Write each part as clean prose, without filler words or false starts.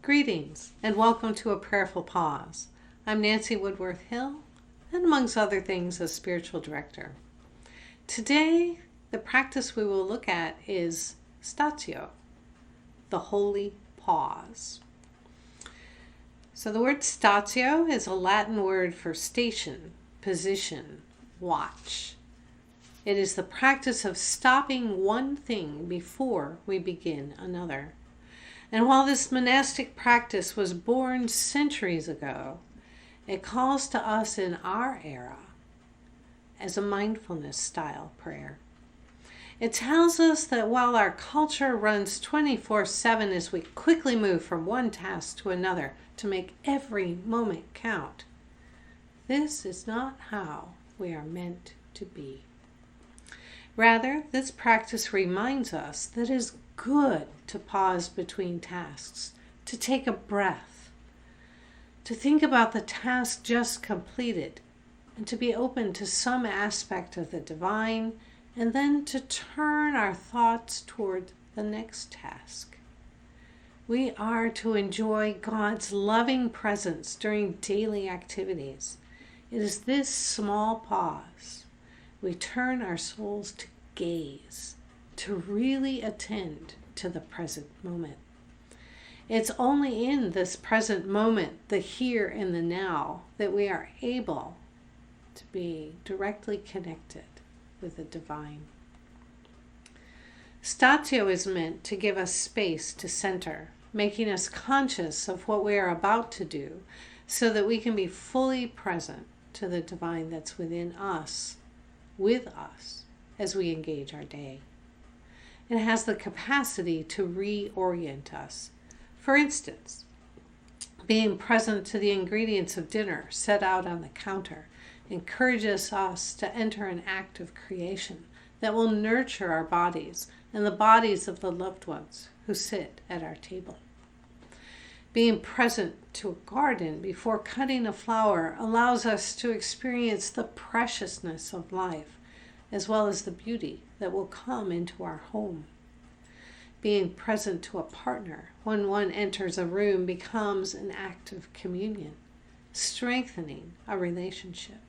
Greetings and welcome to A Prayerful Pause. I'm Nancy Woodworth-Hill, and amongst other things, a spiritual director. Today, the practice we will look at is Statio, the holy pause. So the word statio is a Latin word for station, position, watch. It is the practice of stopping one thing before we begin another. And while this monastic practice was born centuries ago, it calls to us in our era as a mindfulness style prayer. It tells us that while our culture runs 24/7 as we quickly move from one task to another to make every moment count, this is not how we are meant to be. Rather, this practice reminds us that it is good to pause between tasks, to take a breath, to think about the task just completed, and to be open to some aspect of the divine, and then to turn our thoughts toward the next task. We are to enjoy God's loving presence during daily activities. It is this small pause we turn our souls to gaze, to really attend to the present moment. It's only in this present moment, the here and the now, that we are able to be directly connected with the divine. Statio is meant to give us space to center, making us conscious of what we are about to do so that we can be fully present to the divine that's within us, with us, as we engage our day. It has the capacity to reorient us. For instance, being present to the ingredients of dinner set out on the counter encourages us to enter an act of creation that will nurture our bodies and the bodies of the loved ones who sit at our table. Being present to a garden before cutting a flower allows us to experience the preciousness of life, as well as the beauty that will come into our home. Being present to a partner when one enters a room becomes an act of communion, strengthening a relationship.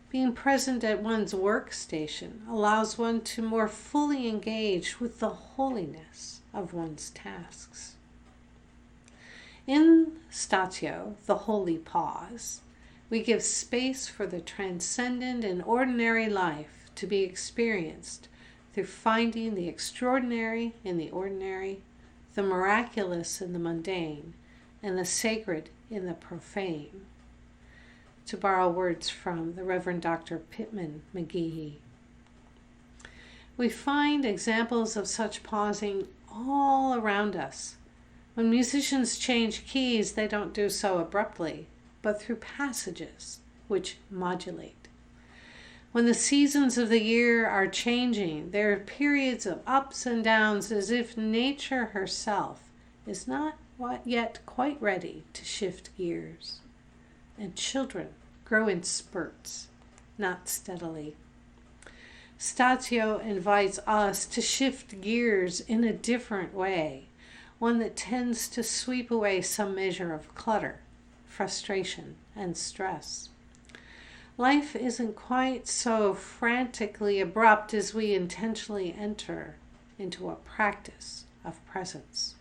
Being present at one's workstation allows one to more fully engage with the holiness of one's tasks. In Statio, the holy pause, we give space for the transcendent and ordinary life to be experienced through finding the extraordinary in the ordinary, the miraculous in the mundane, and the sacred in the profane. To borrow words from the Reverend Dr. Pittman McGehee. We find examples of such pausing all around us. When musicians change keys, they don't do so abruptly, but through passages which modulate. When the seasons of the year are changing, there are periods of ups and downs as if nature herself is not yet quite ready to shift gears. And children grow in spurts, not steadily. Statio invites us to shift gears in a different way, one that tends to sweep away some measure of clutter, frustration, and stress. Life isn't quite so frantically abrupt as we intentionally enter into a practice of presence.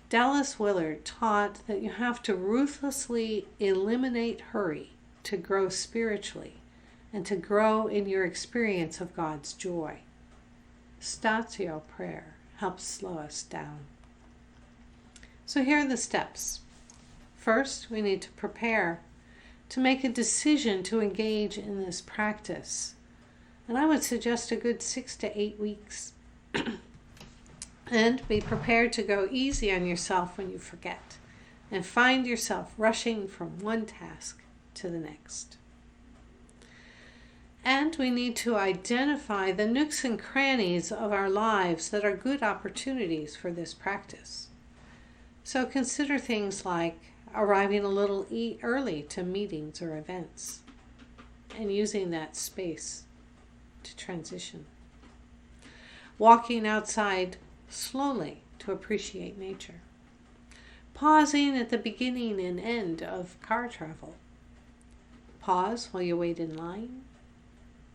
Dallas Willard taught that you have to ruthlessly eliminate hurry to grow spiritually and to grow in your experience of God's joy. Statio prayer helps slow us down. So here are the steps. First, we need to prepare to make a decision to engage in this practice. And I would suggest a good 6 to 8 weeks. And be prepared to go easy on yourself when you forget and find yourself rushing from one task to the next. And we need to identify the nooks and crannies of our lives that are good opportunities for this practice. So consider things like arriving a little early to meetings or events and using that space to transition. Walking outside slowly to appreciate nature. pausing at the beginning and end of car travel. Pause while you wait in line.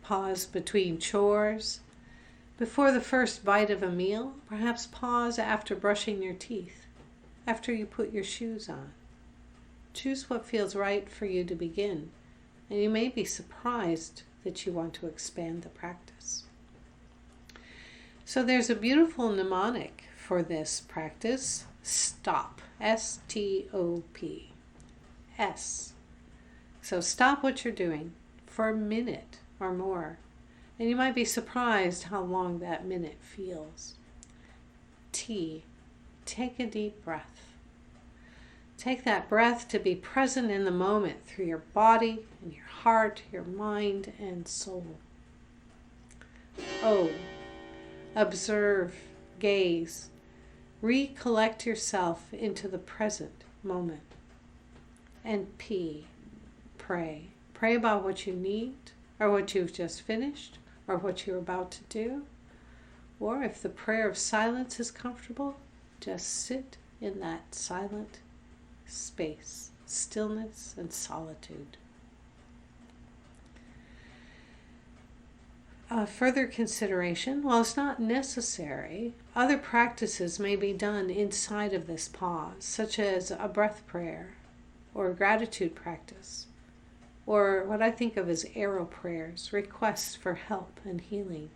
Pause between chores. Before the first bite of a meal, perhaps pause after brushing your teeth, after you put your shoes on. Choose what feels right for you to begin, and you may be surprised that you want to expand the practice. So there's a beautiful mnemonic for this practice. Stop. S-T-O-P. S. So stop what you're doing for a minute or more. And you might be surprised how long that minute feels. T. Take a deep breath. Take that breath to be present in the moment through your body and your heart, your mind, and soul. O. Observe, gaze, recollect yourself into the present moment. And P, pray. Pray about what you need, or what you've just finished, or what you're about to do. Or if the prayer of silence is comfortable, just sit in that silent space, stillness and solitude. Further consideration, while it's not necessary, other practices may be done inside of this pause, such as a breath prayer or a gratitude practice, or what I think of as arrow prayers, requests for help and healing.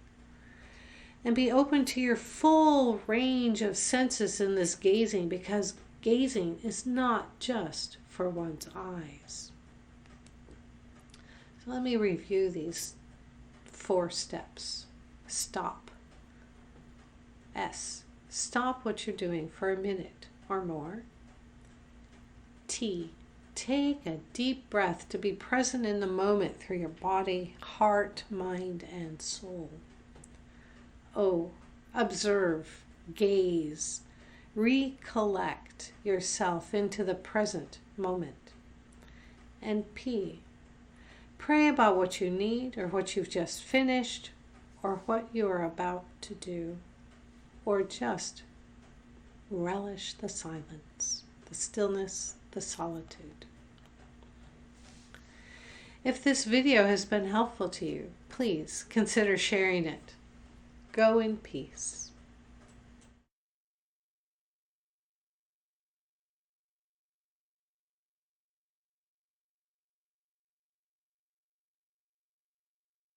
And be open to your full range of senses in this gazing, because gazing is not just for one's eyes. So let me review these 4 steps. Stop. S. Stop what you're doing for a minute or more. T. Take a deep breath to be present in the moment through your body, heart, mind, and soul. O. Observe, gaze, recollect yourself into the present moment. And P. Pray about what you need, or what you've just finished, or what you are about to do, or just relish the silence, the stillness, the solitude. If this video has been helpful to you, please consider sharing it. Go in peace.